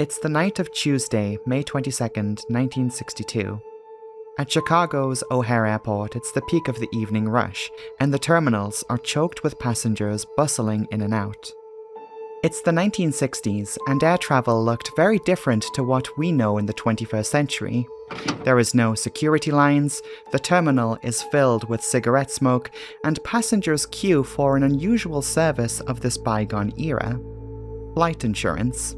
It's the night of Tuesday, May 22nd, 1962. At Chicago's O'Hare Airport, it's the peak of the evening rush, and the terminals are choked with passengers bustling in and out. It's the 1960s, and air travel looked very different to what we know in the 21st century. There is no security lines, the terminal is filled with cigarette smoke, and passengers queue for an unusual service of this bygone era: flight insurance.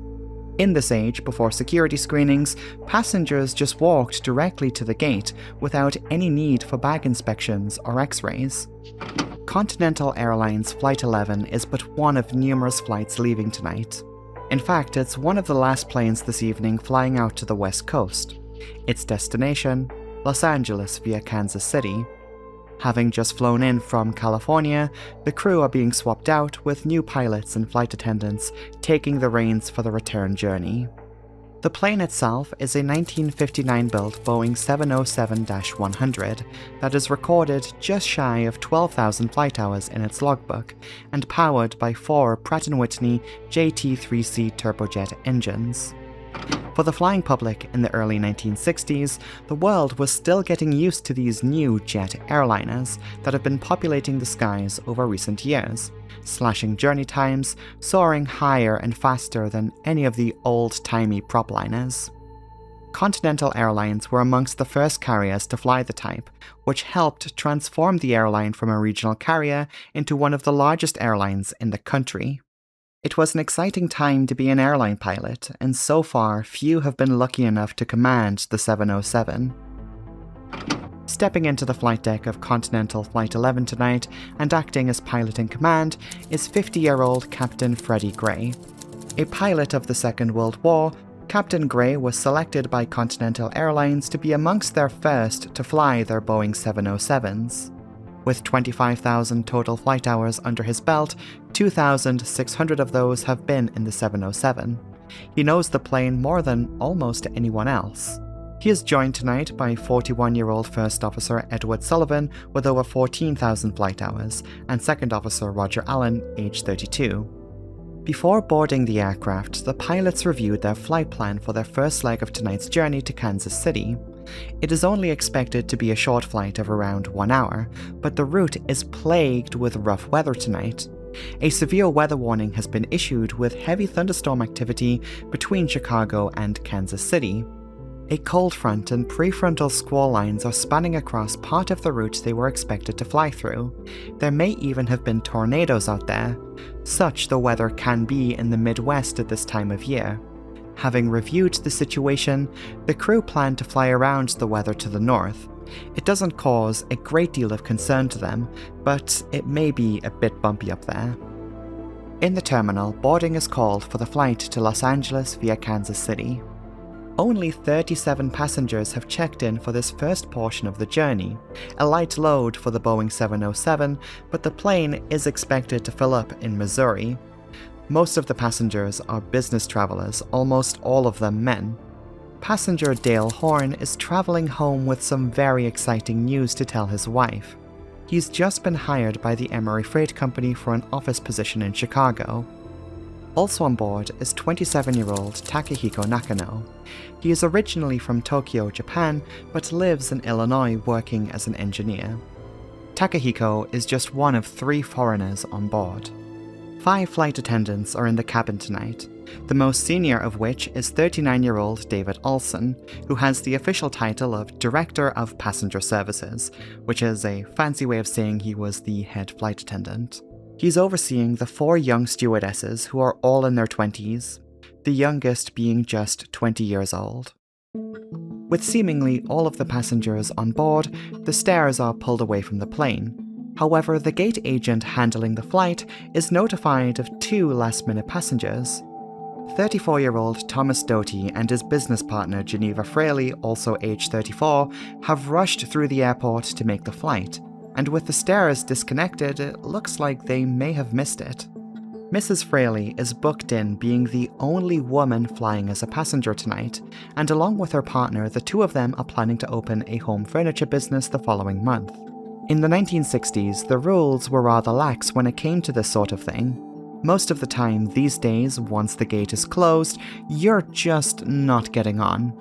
In this age, before security screenings, passengers just walked directly to the gate without any need for bag inspections or x-rays. Continental Airlines Flight 11 is but one of numerous flights leaving tonight. In fact, it's one of the last planes this evening flying out to the West Coast. Its destination, Los Angeles via Kansas City. Having just flown in from California, the crew are being swapped out with new pilots and flight attendants taking the reins for the return journey. The plane itself is a 1959-built Boeing 707-100 that is recorded just shy of 12,000 flight hours in its logbook and powered by 4 Pratt & Whitney JT3C turbojet engines. For the flying public in the early 1960s, the world was still getting used to these new jet airliners that have been populating the skies over recent years, slashing journey times, soaring higher and faster than any of the old-timey propliners. Continental Airlines were amongst the first carriers to fly the type, which helped transform the airline from a regional carrier into one of the largest airlines in the country. It was an exciting time to be an airline pilot, and so far few have been lucky enough to command the 707. Stepping into the flight deck of Continental Flight 11 tonight and acting as pilot in command is 50-year-old Captain Freddie Gray. A pilot of the Second World War, Captain Gray was selected by Continental Airlines to be amongst their first to fly their Boeing 707s. With 25,000 total flight hours under his belt, 2,600 of those have been in the 707. He knows the plane more than almost anyone else. He is joined tonight by 41-year-old First Officer Edward Sullivan with over 14,000 flight hours, and Second Officer Roger Allen, age 32. Before boarding the aircraft, the pilots reviewed their flight plan for their first leg of tonight's journey to Kansas City. It is only expected to be a short flight of around 1 hour, but the route is plagued with rough weather tonight. A severe weather warning has been issued with heavy thunderstorm activity between Chicago and Kansas City. A cold front and prefrontal squall lines are spanning across part of the route they were expected to fly through. There may even have been tornadoes out there. Such the weather can be in the Midwest at this time of year. Having reviewed the situation, the crew plan to fly around the weather to the north. It doesn't cause a great deal of concern to them, but it may be a bit bumpy up there. In the terminal, boarding is called for the flight to Los Angeles via Kansas City. Only 37 passengers have checked in for this first portion of the journey, a light load for the Boeing 707, but the plane is expected to fill up in Missouri. Most of the passengers are business travelers, almost all of them men. Passenger Dale Horn is traveling home with some very exciting news to tell his wife. He's just been hired by the Emory Freight Company for an office position in Chicago. Also on board is 27-year-old Takehiko Nakano. He is originally from Tokyo, Japan, but lives in Illinois working as an engineer. Takehiko is just one of 3 foreigners on board. 5 flight attendants are in the cabin tonight, the most senior of which is 39-year-old David Olson, who has the official title of Director of Passenger Services, which is a fancy way of saying he was the head flight attendant. He's overseeing the 4 young stewardesses who are all in their 20s, the youngest being just 20 years old. With seemingly all of the passengers on board, the stairs are pulled away from the plane. However, the gate agent handling the flight is notified of 2 last-minute passengers. 34-year-old Thomas Doty and his business partner Geneva Fraley, also age 34, have rushed through the airport to make the flight, and with the stairs disconnected, it looks like they may have missed it. Mrs. Fraley is booked in being the only woman flying as a passenger tonight, and along with her partner, the 2 of them are planning to open a home furniture business the following month. In the 1960s, the rules were rather lax when it came to this sort of thing. Most of the time these days, once the gate is closed, you're just not getting on.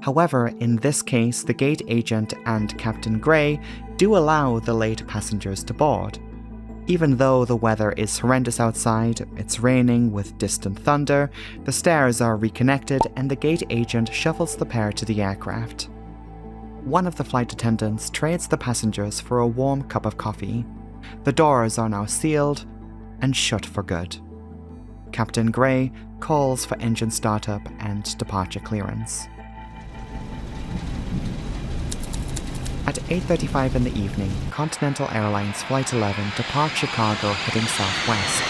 However, in this case, the gate agent and Captain Gray do allow the late passengers to board. Even though the weather is horrendous outside, it's raining with distant thunder, the stairs are reconnected and the gate agent shuffles the pair to the aircraft. One of the flight attendants trades the passengers for a warm cup of coffee. The doors are now sealed and shut for good. Captain Gray calls for engine startup and departure clearance. At 8:35 in the evening, Continental Airlines Flight 11 departs Chicago heading southwest.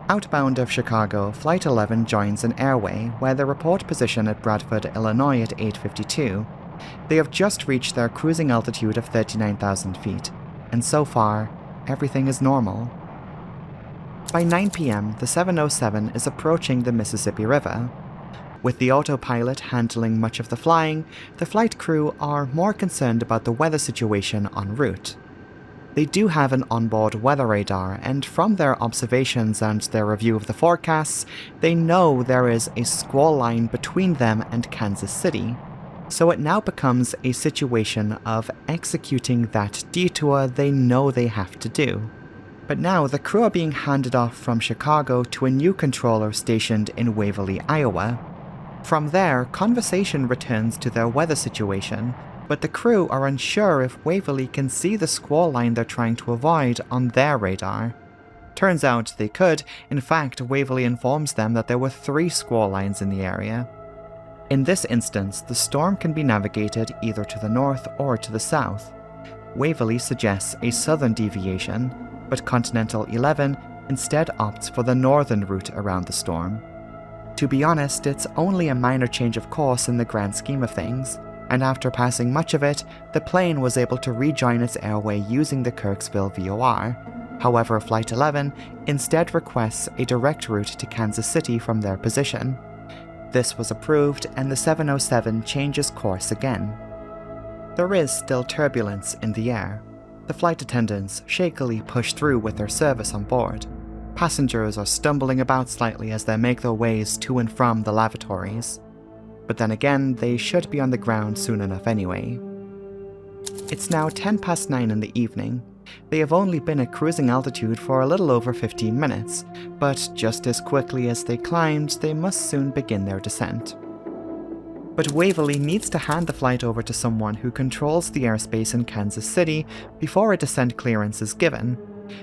Outbound of Chicago, Flight 11 joins an airway where they report position at Bradford, Illinois at 8:52. They have just reached their cruising altitude of 39,000 feet, and so far, everything is normal. By 9 p.m., the 707 is approaching the Mississippi River. With the autopilot handling much of the flying, the flight crew are more concerned about the weather situation en route. They do have an onboard weather radar, and from their observations and their review of the forecasts, they know there is a squall line between them and Kansas City. So it now becomes a situation of executing that detour they know they have to do. But now the crew are being handed off from Chicago to a new controller stationed in Waverly, Iowa. From there, conversation returns to their weather situation, but the crew are unsure if Waverly can see the squall line they're trying to avoid on their radar. Turns out they could. In fact, Waverly informs them that there were 3 squall lines in the area. In this instance, the storm can be navigated either to the north or to the south. Waverly suggests a southern deviation, but Continental 11 instead opts for the northern route around the storm. To be honest, it's only a minor change of course in the grand scheme of things, and after passing much of it, the plane was able to rejoin its airway using the Kirksville VOR. However, Flight 11 instead requests a direct route to Kansas City from their position. This was approved, and the 707 changes course again. There is still turbulence in the air. The flight attendants shakily push through with their service on board. Passengers are stumbling about slightly as they make their ways to and from the lavatories. But then again, they should be on the ground soon enough anyway. It's now 9:10 in the evening. They have only been at cruising altitude for a little over 15 minutes, but just as quickly as they climbed, they must soon begin their descent. But Waverly needs to hand the flight over to someone who controls the airspace in Kansas City before a descent clearance is given.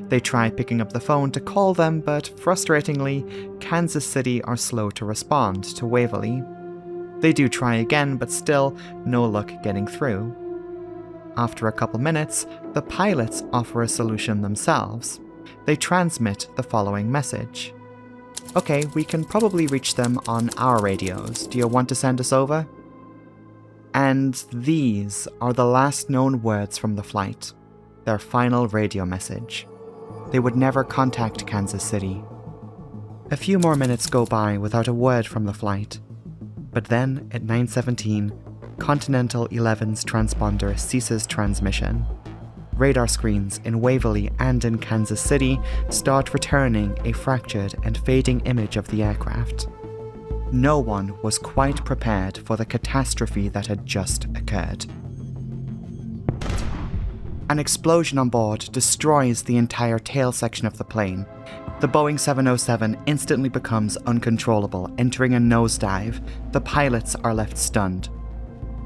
They try picking up the phone to call them, but frustratingly, Kansas City are slow to respond to Waverly. They do try again, but still, no luck getting through. After a couple minutes, the pilots offer a solution themselves. They transmit the following message. Okay, we can probably reach them on our radios. Do you want to send us over? And these are the last known words from the flight. Their final radio message. They would never contact Kansas City. A few more minutes go by without a word from the flight. But then, at 9:17, Continental 11's transponder ceases transmission. Radar screens in Waverly and in Kansas City start returning a fractured and fading image of the aircraft. No one was quite prepared for the catastrophe that had just occurred. An explosion on board destroys the entire tail section of the plane. The Boeing 707 instantly becomes uncontrollable, entering a nosedive. The pilots are left stunned.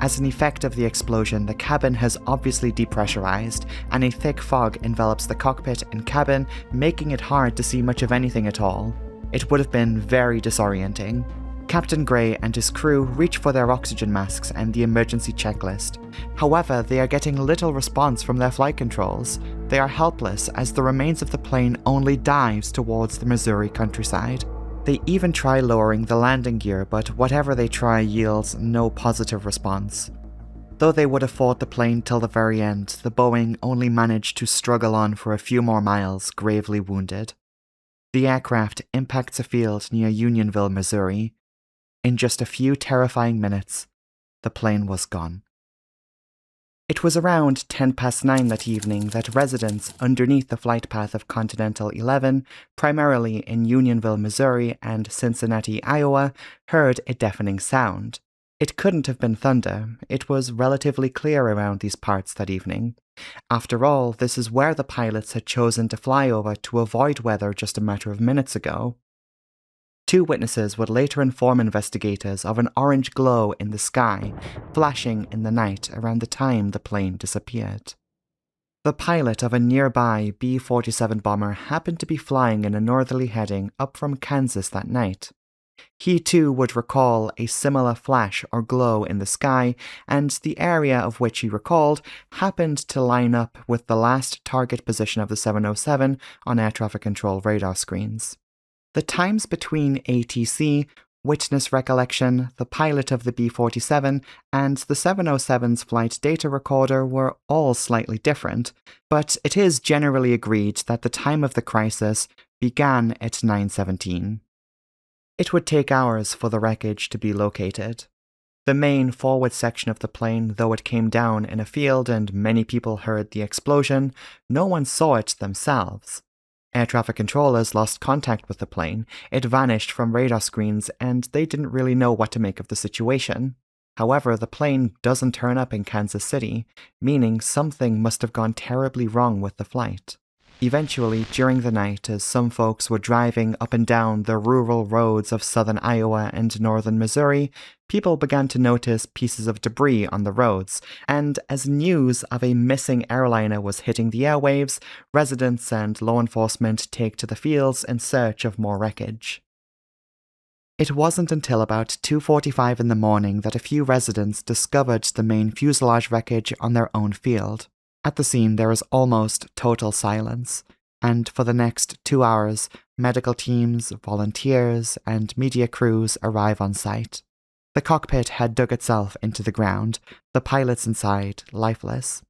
As an effect of the explosion, the cabin has obviously depressurized, and a thick fog envelops the cockpit and cabin, making it hard to see much of anything at all. It would have been very disorienting. Captain Gray and his crew reach for their oxygen masks and the emergency checklist. However, they are getting little response from their flight controls. They are helpless as the remains of the plane only dives towards the Missouri countryside. They even try lowering the landing gear, but whatever they try yields no positive response. Though they would have fought the plane till the very end, the Boeing only managed to struggle on for a few more miles, gravely wounded. The aircraft impacts a field near Unionville, Missouri. In just a few terrifying minutes, the plane was gone. It was around 9:10 that evening that residents underneath the flight path of Continental 11, primarily in Unionville, Missouri and Cincinnati, Iowa, heard a deafening sound. It couldn't have been thunder. It was relatively clear around these parts that evening. After all, this is where the pilots had chosen to fly over to avoid weather just a matter of minutes ago. Two witnesses would later inform investigators of an orange glow in the sky, flashing in the night around the time the plane disappeared. The pilot of a nearby B-47 bomber happened to be flying in a northerly heading up from Kansas that night. He too would recall a similar flash or glow in the sky, and the area of which he recalled happened to line up with the last target position of the 707 on air traffic control radar screens. The times between ATC, witness recollection, the pilot of the B-47, and the 707's flight data recorder were all slightly different, but it is generally agreed that the time of the crisis began at 9:17. It would take hours for the wreckage to be located. The main forward section of the plane, though it came down in a field and many people heard the explosion, no one saw it themselves. Air traffic controllers lost contact with the plane, it vanished from radar screens, and they didn't really know what to make of the situation. However, the plane doesn't turn up in Kansas City, meaning something must have gone terribly wrong with the flight. Eventually, during the night, as some folks were driving up and down the rural roads of southern Iowa and northern Missouri, people began to notice pieces of debris on the roads, and as news of a missing airliner was hitting the airwaves, residents and law enforcement take to the fields in search of more wreckage. It wasn't until about 2:45 in the morning that a few residents discovered the main fuselage wreckage on their own field. At the scene, there is almost total silence, and for the next 2 hours, medical teams, volunteers, and media crews arrive on site. The cockpit had dug itself into the ground, the pilots inside, lifeless.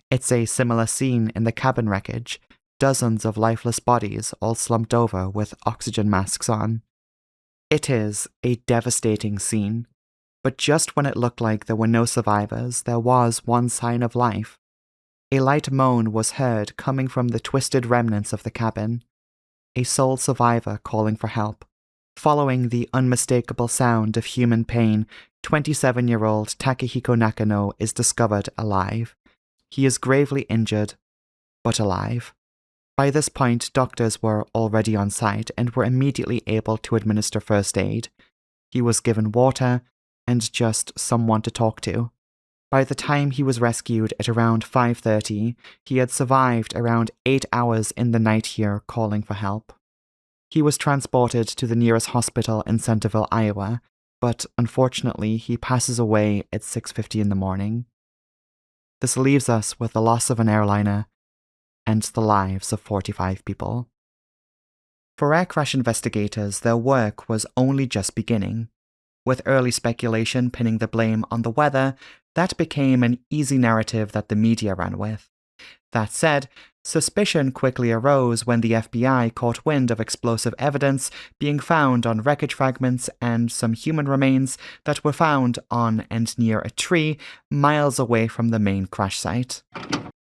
It's a similar scene in the cabin wreckage, dozens of lifeless bodies all slumped over with oxygen masks on. It is a devastating scene, but just when it looked like there were no survivors, there was one sign of life. A light moan was heard coming from the twisted remnants of the cabin, a sole survivor calling for help. Following the unmistakable sound of human pain, 27-year-old Takehiko Nakano is discovered alive. He is gravely injured, but alive. By this point, doctors were already on site and were immediately able to administer first aid. He was given water and just someone to talk to. By the time he was rescued at around 5:30, he had survived around 8 hours in the night here calling for help. He was transported to the nearest hospital in Centerville, Iowa, but unfortunately he passes away at 6:50 in the morning. This leaves us with the loss of an airliner and the lives of 45 people. For air crash investigators, their work was only just beginning. With early speculation pinning the blame on the weather, that became an easy narrative that the media ran with. That said, suspicion quickly arose when the FBI caught wind of explosive evidence being found on wreckage fragments and some human remains that were found on and near a tree miles away from the main crash site.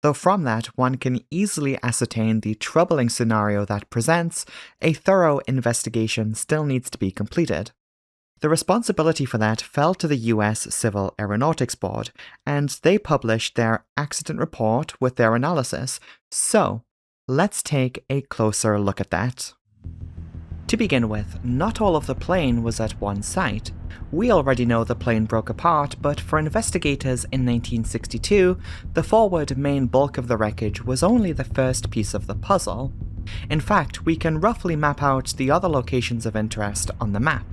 Though from that one can easily ascertain the troubling scenario that presents, a thorough investigation still needs to be completed. The responsibility for that fell to the US Civil Aeronautics Board, and they published their accident report with their analysis. So, let's take a closer look at that. To begin with, not all of the plane was at one site. We already know the plane broke apart, but for investigators in 1962, the forward main bulk of the wreckage was only the first piece of the puzzle. In fact, we can roughly map out the other locations of interest on the map.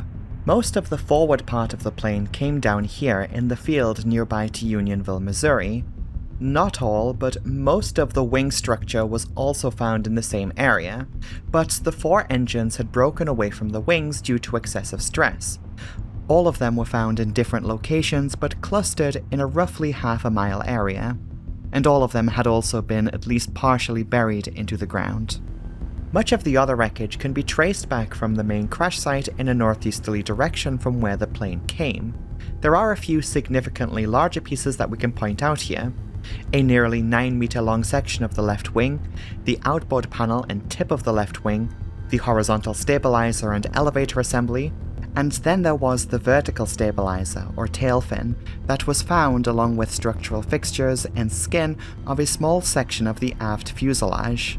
Most of the forward part of the plane came down here in the field nearby to Unionville, Missouri. Not all, but most of the wing structure was also found in the same area, but the 4 engines had broken away from the wings due to excessive stress. All of them were found in different locations but clustered in a roughly half-a-mile area, and all of them had also been at least partially buried into the ground. Much of the other wreckage can be traced back from the main crash site in a northeasterly direction from where the plane came. There are a few significantly larger pieces that we can point out here. A nearly 9-meter long section of the left wing, the outboard panel and tip of the left wing, the horizontal stabilizer and elevator assembly, and then there was the vertical stabilizer or tail fin that was found along with structural fixtures and skin of a small section of the aft fuselage.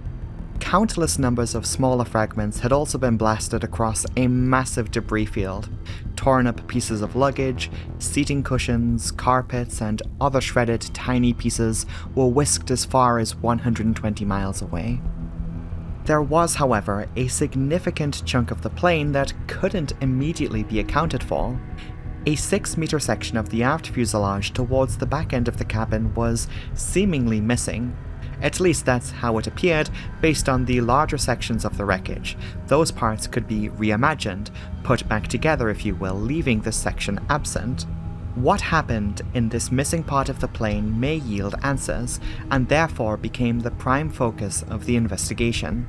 Countless numbers of smaller fragments had also been blasted across a massive debris field. Torn up pieces of luggage, seating cushions, carpets, and other shredded tiny pieces were whisked as far as 120 miles away. There was, however, a significant chunk of the plane that couldn't immediately be accounted for. A 6-meter section of the aft fuselage towards the back end of the cabin was seemingly missing. At least that's how it appeared based on the larger sections of the wreckage. Those parts could be reimagined, put back together if you will, leaving this section absent. What happened in this missing part of the plane may yield answers, and therefore became the prime focus of the investigation.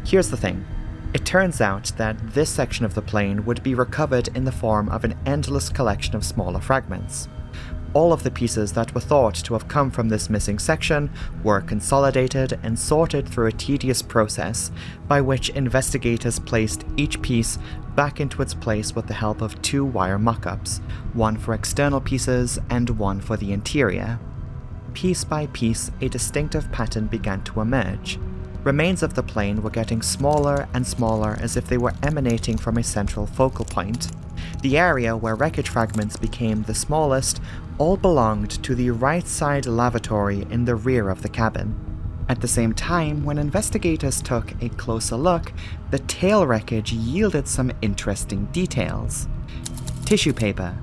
Here's the thing. It turns out that this section of the plane would be recovered in the form of an endless collection of smaller fragments. All of the pieces that were thought to have come from this missing section were consolidated and sorted through a tedious process by which investigators placed each piece back into its place with the help of 2 wire mock-ups, one for external pieces and one for the interior. Piece by piece, a distinctive pattern began to emerge. Remains of the plane were getting smaller and smaller as if they were emanating from a central focal point. The area where wreckage fragments became the smallest all belonged to the right side lavatory in the rear of the cabin. At the same time, when investigators took a closer look, the tail wreckage yielded some interesting details. Tissue paper,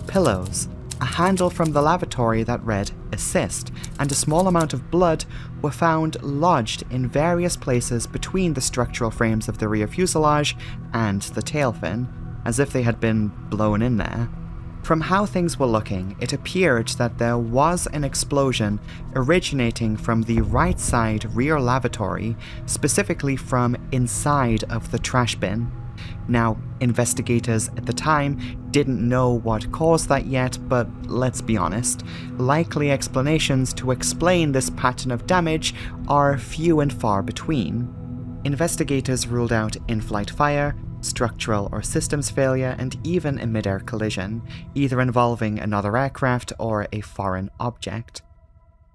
pillows, a handle from the lavatory that read "Assist," and a small amount of blood were found lodged in various places between the structural frames of the rear fuselage and the tail fin, as if they had been blown in there. From how things were looking, it appeared that there was an explosion originating from the right side rear lavatory, specifically from inside of the trash bin. Now, investigators at the time didn't know what caused that yet, but let's be honest, likely explanations to explain this pattern of damage are few and far between. Investigators ruled out in-flight fire, structural or systems failure, and even a mid-air collision, either involving another aircraft or a foreign object.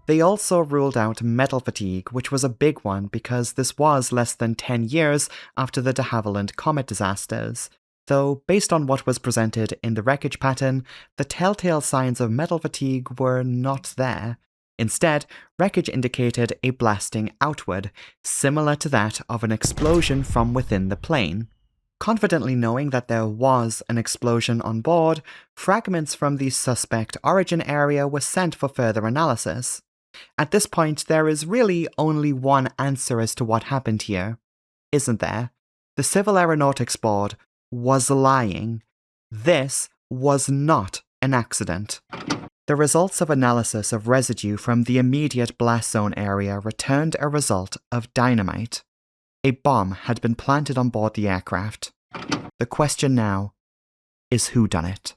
They also ruled out metal fatigue, which was a big one because this was less than 10 years after the de Havilland Comet disasters, though based on what was presented in the wreckage pattern, the telltale signs of metal fatigue were not there. Instead, wreckage indicated a blasting outward, similar to that of an explosion from within the plane. Confidently knowing that there was an explosion on board, fragments from the suspect origin area were sent for further analysis. At this point, there is really only one answer as to what happened here, isn't there? The Civil Aeronautics Board was lying. This was not an accident. The results of analysis of residue from the immediate blast zone area returned a result of dynamite. A bomb had been planted on board the aircraft. The question now is who done it?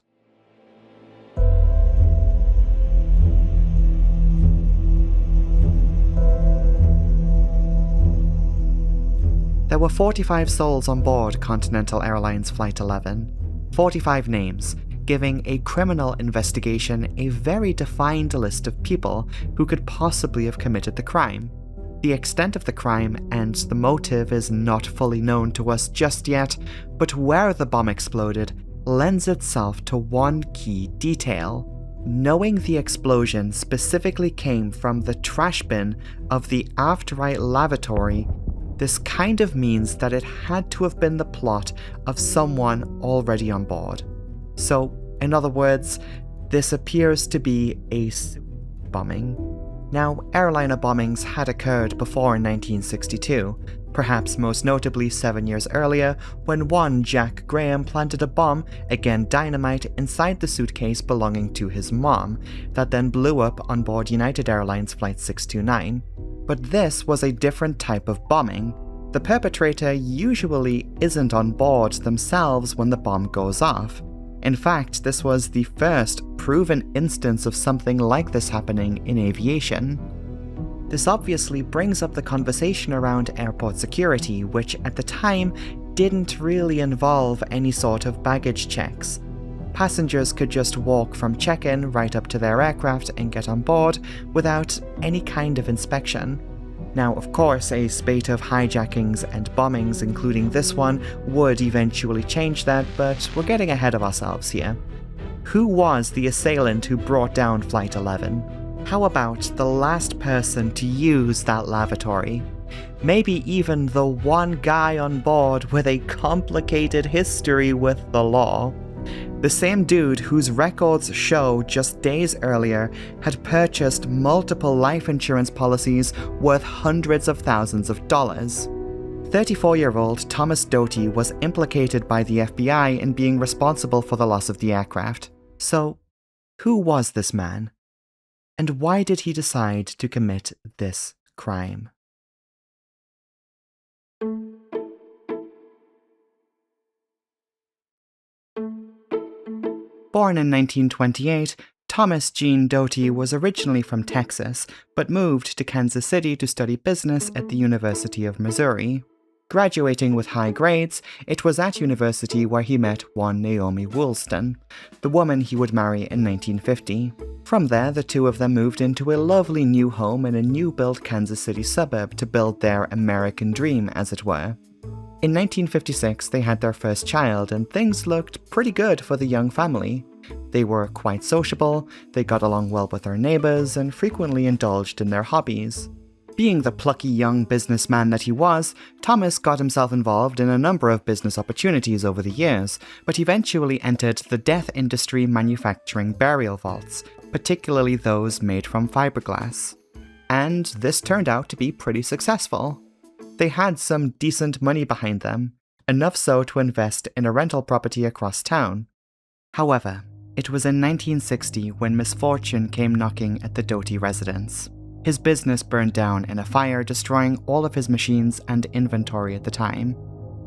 There were 45 souls on board Continental Airlines Flight 11, 45 names, giving a criminal investigation a very defined list of people who could possibly have committed the crime. The extent of the crime and the motive is not fully known to us just yet, but where the bomb exploded lends itself to one key detail. Knowing the explosion specifically came from the trash bin of the aft right lavatory, this kind of means that it had to have been the plot of someone already on board. So, in other words, this appears to be a bombing. Now, airliner bombings had occurred before in 1962, perhaps most notably 7 years earlier, when one Jack Graham planted a bomb, again dynamite, inside the suitcase belonging to his mom, that then blew up on board United Airlines Flight 629. But this was a different type of bombing. The perpetrator usually isn't on board themselves when the bomb goes off. In fact, this was the first proven instance of something like this happening in aviation. This obviously brings up the conversation around airport security, which at the time didn't really involve any sort of baggage checks. Passengers could just walk from check-in right up to their aircraft and get on board without any kind of inspection. Now, of course, a spate of hijackings and bombings, including this one, would eventually change that, but we're getting ahead of ourselves here. Who was the assailant who brought down Flight 11? How about the last person to use that lavatory? Maybe even the one guy on board with a complicated history with the law. The same dude whose records show just days earlier had purchased multiple life insurance policies worth hundreds of thousands of dollars. 34-year-old Thomas Doty was implicated by the FBI in being responsible for the loss of the aircraft. So, who was this man? And why did he decide to commit this crime? Born in 1928, Thomas Gene Doty was originally from Texas, but moved to Kansas City to study business at the University of Missouri. Graduating with high grades, it was at university where he met one Naomi Woolston, the woman he would marry in 1950. From there, the two of them moved into a lovely new home in a new-built Kansas City suburb to build their American dream, as it were. In 1956, they had their first child, and things looked pretty good for the young family. They were quite sociable, they got along well with their neighbors, and frequently indulged in their hobbies. Being the plucky young businessman that he was, Thomas got himself involved in a number of business opportunities over the years, but eventually entered the death industry manufacturing burial vaults, particularly those made from fiberglass. And this turned out to be pretty successful. They had some decent money behind them, enough so to invest in a rental property across town. However, it was in 1960 when misfortune came knocking at the Doty residence. His business burned down in a fire, destroying all of his machines and inventory at the time.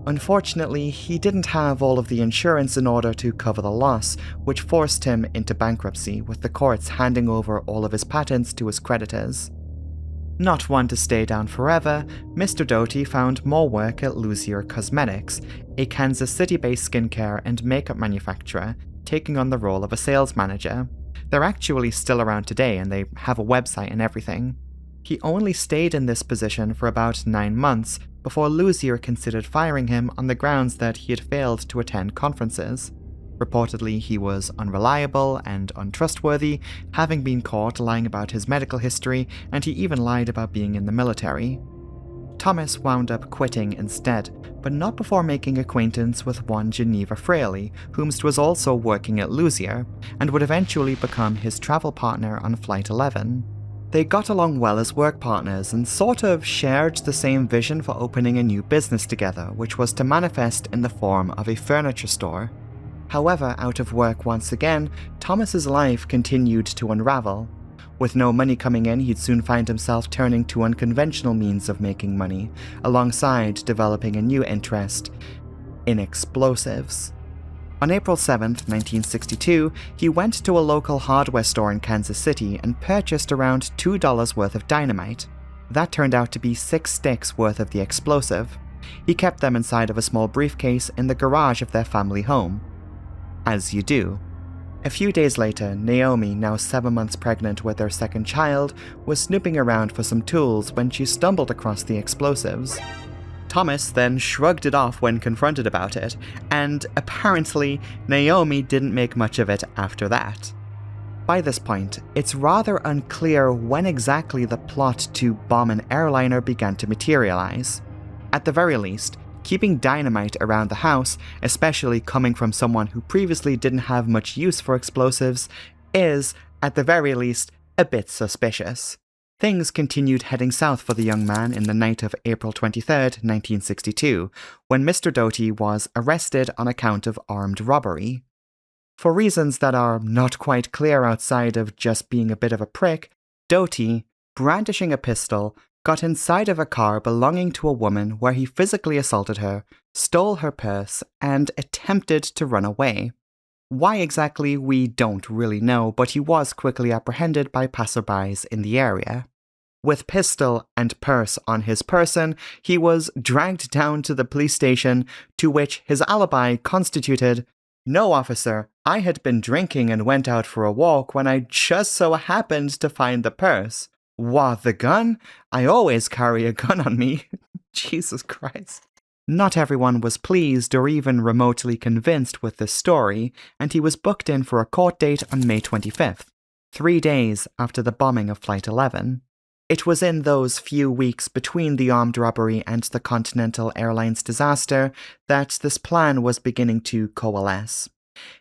Unfortunately, he didn't have all of the insurance in order to cover the loss, which forced him into bankruptcy, with the courts handing over all of his patents to his creditors. Not one to stay down forever, Mr. Doty found more work at Luzier Cosmetics, a Kansas City-based skincare and makeup manufacturer, taking on the role of a sales manager. They're actually still around today, and they have a website and everything. He only stayed in this position for about 9 months before Luzier considered firing him on the grounds that he had failed to attend conferences. Reportedly, he was unreliable and untrustworthy, having been caught lying about his medical history, and he even lied about being in the military. Thomas wound up quitting instead, but not before making acquaintance with one Geneva Fraley, whomst was also working at Luzier, and would eventually become his travel partner on Flight 11. They got along well as work partners and sort of shared the same vision for opening a new business together, which was to manifest in the form of a furniture store. However, out of work once again, Thomas's life continued to unravel. With no money coming in, he'd soon find himself turning to unconventional means of making money, alongside developing a new interest in explosives. On April 7, 1962, he went to a local hardware store in Kansas City and purchased around $2 worth of dynamite. That turned out to be 6 sticks worth of the explosive. He kept them inside of a small briefcase in the garage of their family home. As you do. A few days later, Naomi, now 7 months pregnant with their second child, was snooping around for some tools when she stumbled across the explosives. Thomas then shrugged it off when confronted about it, and apparently Naomi didn't make much of it after that. By this point, it's rather unclear when exactly the plot to bomb an airliner began to materialize. At the very least, keeping dynamite around the house, especially coming from someone who previously didn't have much use for explosives, is, at the very least, a bit suspicious. Things continued heading south for the young man in the night of April 23, 1962, when Mr. Doty was arrested on account of armed robbery. For reasons that are not quite clear outside of just being a bit of a prick, Doty, brandishing a pistol, got inside of a car belonging to a woman where he physically assaulted her, stole her purse, and attempted to run away. Why exactly, we don't really know, but he was quickly apprehended by passerbys in the area. With pistol and purse on his person, he was dragged down to the police station, to which his alibi constituted, "No, officer, I had been drinking and went out for a walk when I just so happened to find the purse. What, the gun? I always carry a gun on me." Jesus Christ. Not everyone was pleased or even remotely convinced with this story, and he was booked in for a court date on May 25th, 3 days after the bombing of Flight 11. It was in those few weeks between the armed robbery and the Continental Airlines disaster that this plan was beginning to coalesce.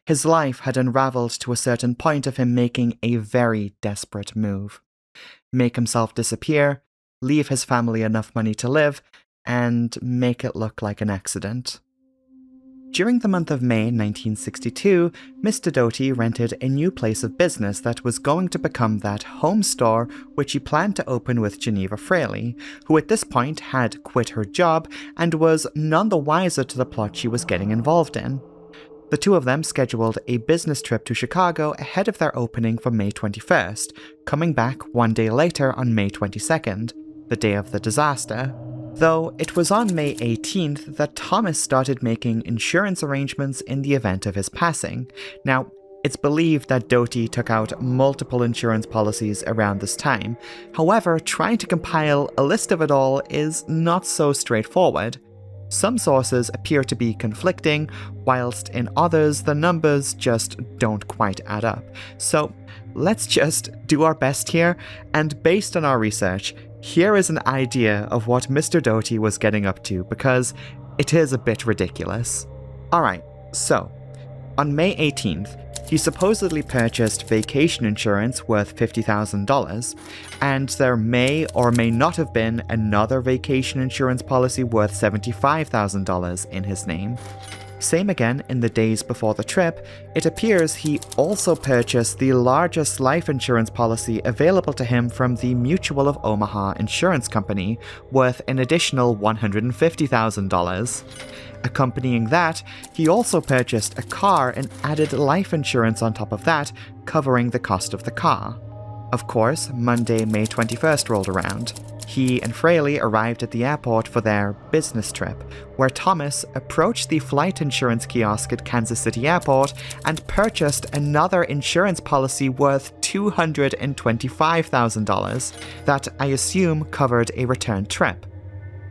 His life had unraveled to a certain point of him making a very desperate move. Make himself disappear, leave his family enough money to live, and make it look like an accident. During the month of May 1962, Mr. Doty rented a new place of business that was going to become that home store which he planned to open with Geneva Fraley, who at this point had quit her job and was none the wiser to the plot she was getting involved in. The two of them scheduled a business trip to Chicago ahead of their opening for May 21st, coming back 1 day later on May 22nd, the day of the disaster. Though it was on May 18th that Thomas started making insurance arrangements in the event of his passing. Now, it's believed that Doty took out multiple insurance policies around this time. However, trying to compile a list of it all is not so straightforward. Some sources appear to be conflicting, whilst in others the numbers just don't quite add up. So let's just do our best here, and based on our research, here is an idea of what Mr. Doty was getting up to, because it is a bit ridiculous. Alright, so, on May 18th, he supposedly purchased vacation insurance worth $50,000, and there may or may not have been another vacation insurance policy worth $75,000 in his name. Same again in the days before the trip, it appears he also purchased the largest life insurance policy available to him from the Mutual of Omaha Insurance Company, worth an additional $150,000. Accompanying that, he also purchased a car and added life insurance on top of that, covering the cost of the car. Of course, Monday, May 21st rolled around. He and Fraley arrived at the airport for their business trip, where Thomas approached the flight insurance kiosk at Kansas City Airport and purchased another insurance policy worth $225,000 that I assume covered a return trip.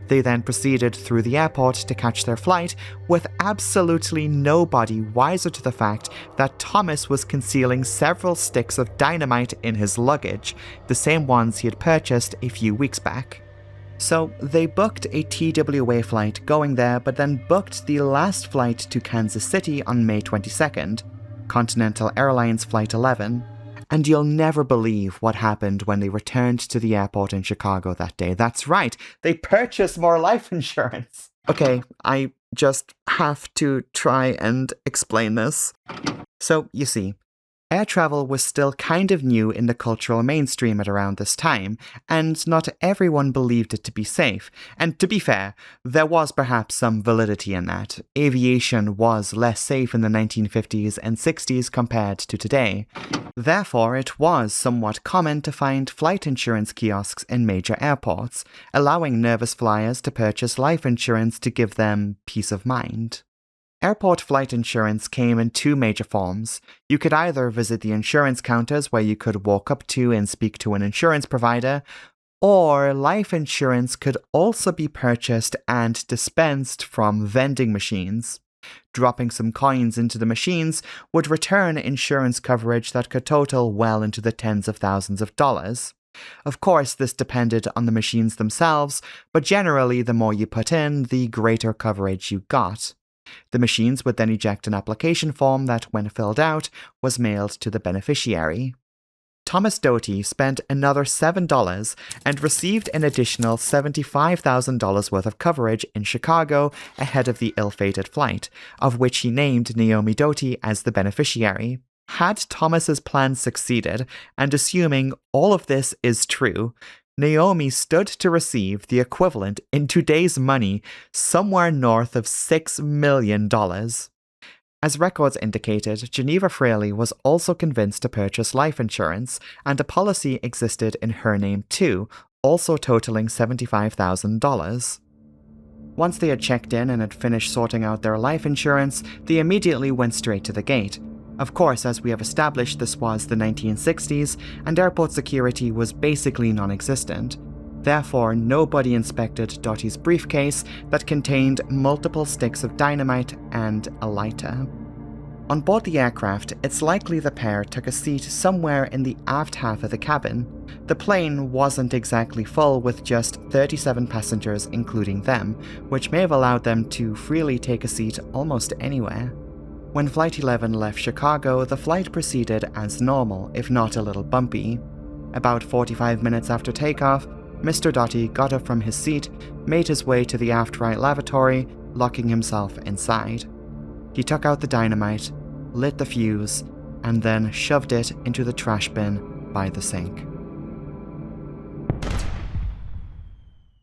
They then proceeded through the airport to catch their flight, with absolutely nobody wiser to the fact that Thomas was concealing several sticks of dynamite in his luggage, the same ones he had purchased a few weeks back. So they booked a TWA flight going there, but then booked the last flight to Kansas City on May 22nd, Continental Airlines Flight 11. And you'll never believe what happened when they returned to the airport in Chicago that day. That's right, they purchased more life insurance. Okay, I just have to try and explain this. So, you see, air travel was still kind of new in the cultural mainstream at around this time, and not everyone believed it to be safe. And to be fair, there was perhaps some validity in that. Aviation was less safe in the 1950s and 60s compared to today. Therefore, it was somewhat common to find flight insurance kiosks in major airports, allowing nervous flyers to purchase life insurance to give them peace of mind. Airport flight insurance came in two major forms. You could either visit the insurance counters where you could walk up to and speak to an insurance provider, or life insurance could also be purchased and dispensed from vending machines. Dropping some coins into the machines would return insurance coverage that could total well into the tens of thousands of dollars. Of course, this depended on the machines themselves, but generally the more you put in, the greater coverage you got. The machines would then eject an application form that, when filled out, was mailed to the beneficiary. Thomas Doty spent another $7 and received an additional $75,000 worth of coverage in Chicago ahead of the ill-fated flight, of which he named Naomi Doty as the beneficiary. Had Thomas's plan succeeded, and assuming all of this is true, Naomi stood to receive the equivalent in today's money somewhere north of $6 million. As records indicated, Geneva Fraley was also convinced to purchase life insurance, and a policy existed in her name too, also totaling $75,000. Once they had checked in and had finished sorting out their life insurance, they immediately went straight to the gate. Of course, as we have established, this was the 1960s, and airport security was basically non-existent. Therefore, nobody inspected Dottie's briefcase that contained multiple sticks of dynamite and a lighter. On board the aircraft, it's likely the pair took a seat somewhere in the aft half of the cabin. The plane wasn't exactly full, with just 37 passengers including them, which may have allowed them to freely take a seat almost anywhere. When Flight 11 left Chicago, the flight proceeded as normal, if not a little bumpy. About 45 minutes after takeoff, Mr. Dottie got up from his seat, made his way to the aft right lavatory, locking himself inside. He took out the dynamite, lit the fuse, and then shoved it into the trash bin by the sink.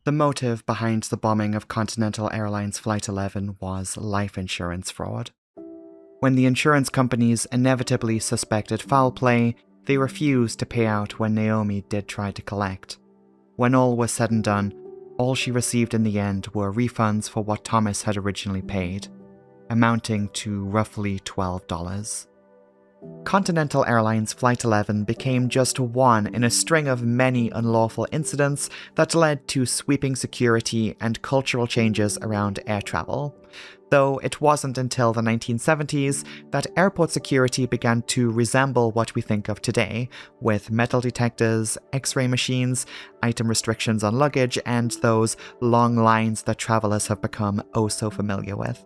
The motive behind the bombing of Continental Airlines Flight 11 was life insurance fraud. When the insurance companies inevitably suspected foul play, they refused to pay out when Naomi did try to collect. When all was said and done, all she received in the end were refunds for what Thomas had originally paid, amounting to roughly $12. Continental Airlines Flight 11 became just one in a string of many unlawful incidents that led to sweeping security and cultural changes around air travel. Though it wasn't until the 1970s that airport security began to resemble what we think of today, with metal detectors, X-ray machines, item restrictions on luggage, and those long lines that travelers have become oh so familiar with.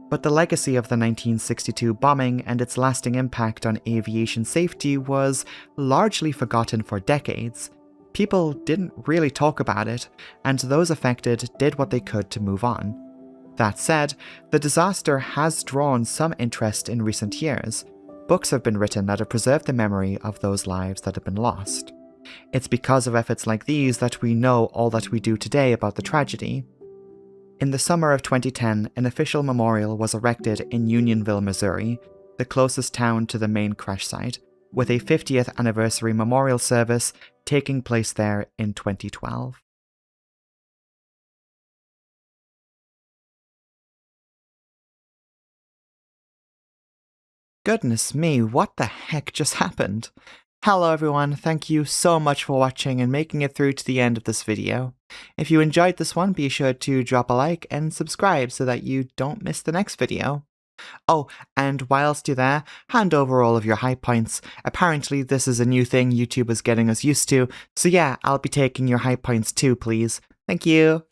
But the legacy of the 1962 bombing and its lasting impact on aviation safety was largely forgotten for decades. People didn't really talk about it, and those affected did what they could to move on. That said, the disaster has drawn some interest in recent years. Books have been written that have preserved the memory of those lives that have been lost. It's because of efforts like these that we know all that we do today about the tragedy. In the summer of 2010, an official memorial was erected in Unionville, Missouri, the closest town to the main crash site, with a 50th anniversary memorial service taking place there in 2012. Goodness me, what the heck just happened? Hello everyone, thank you so much for watching and making it through to the end of this video. If you enjoyed this one, be sure to drop a like and subscribe so that you don't miss the next video. Oh, and whilst you're there, hand over all of your high points. Apparently this is a new thing YouTube is getting us used to, so yeah, I'll be taking your high points too, please. Thank you.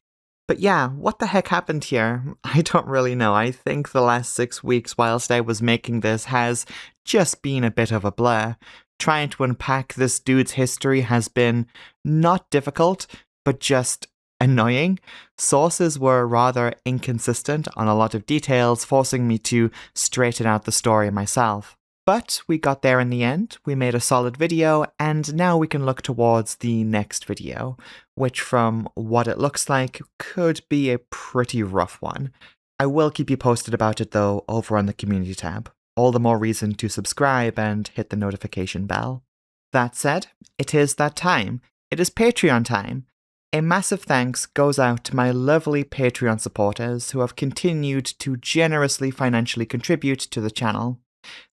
But yeah, what the heck happened here? I don't really know. I think the last 6 weeks whilst I was making this has just been a bit of a blur. Trying to unpack this dude's history has been not difficult, but just annoying. Sources were rather inconsistent on a lot of details, forcing me to straighten out the story myself. But we got there in the end, we made a solid video, and now we can look towards the next video, which from what it looks like could be a pretty rough one. I will keep you posted about it though over on the community tab. All the more reason to subscribe and hit the notification bell. That said, it is that time. It is Patreon time. A massive thanks goes out to my lovely Patreon supporters who have continued to generously financially contribute to the channel.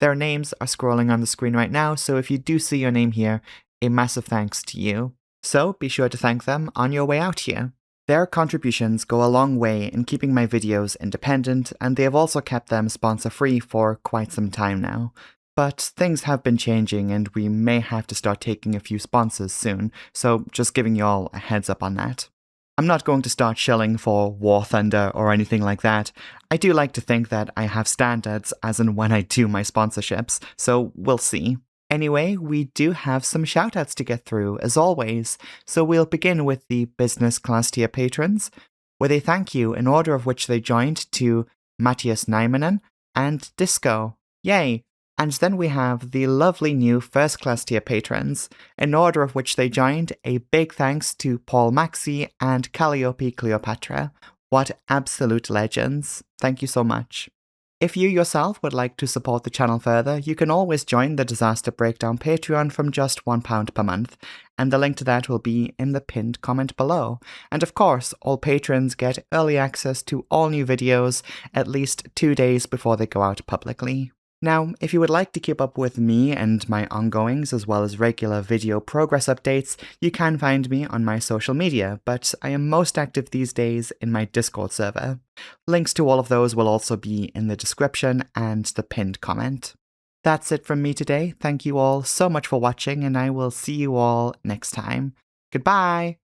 Their names are scrolling on the screen right now, so if you do see your name here, a massive thanks to you. So be sure to thank them on your way out here. Their contributions go a long way in keeping my videos independent, and they have also kept them sponsor-free for quite some time now. But things have been changing and we may have to start taking a few sponsors soon, so just giving you all a heads up on that. I'm not going to start shilling for War Thunder or anything like that. I do like to think that I have standards as in when I do my sponsorships, so we'll see. Anyway, we do have some shoutouts to get through, as always, so we'll begin with the business class tier patrons, with a thank you in order of which they joined to Matthias Naimanen and Disco. Yay! And then we have the lovely new first class tier patrons, in order of which they joined. A big thanks to Paul Maxey and Calliope Cleopatra. What absolute legends. Thank you so much. If you yourself would like to support the channel further, you can always join the Disaster Breakdown Patreon from just £1 per month, and the link to that will be in the pinned comment below. And of course, all patrons get early access to all new videos at least 2 days before they go out publicly. Now, if you would like to keep up with me and my ongoings as well as regular video progress updates, you can find me on my social media, but I am most active these days in my Discord server. Links to all of those will also be in the description and the pinned comment. That's it from me today. Thank you all so much for watching, and I will see you all next time. Goodbye!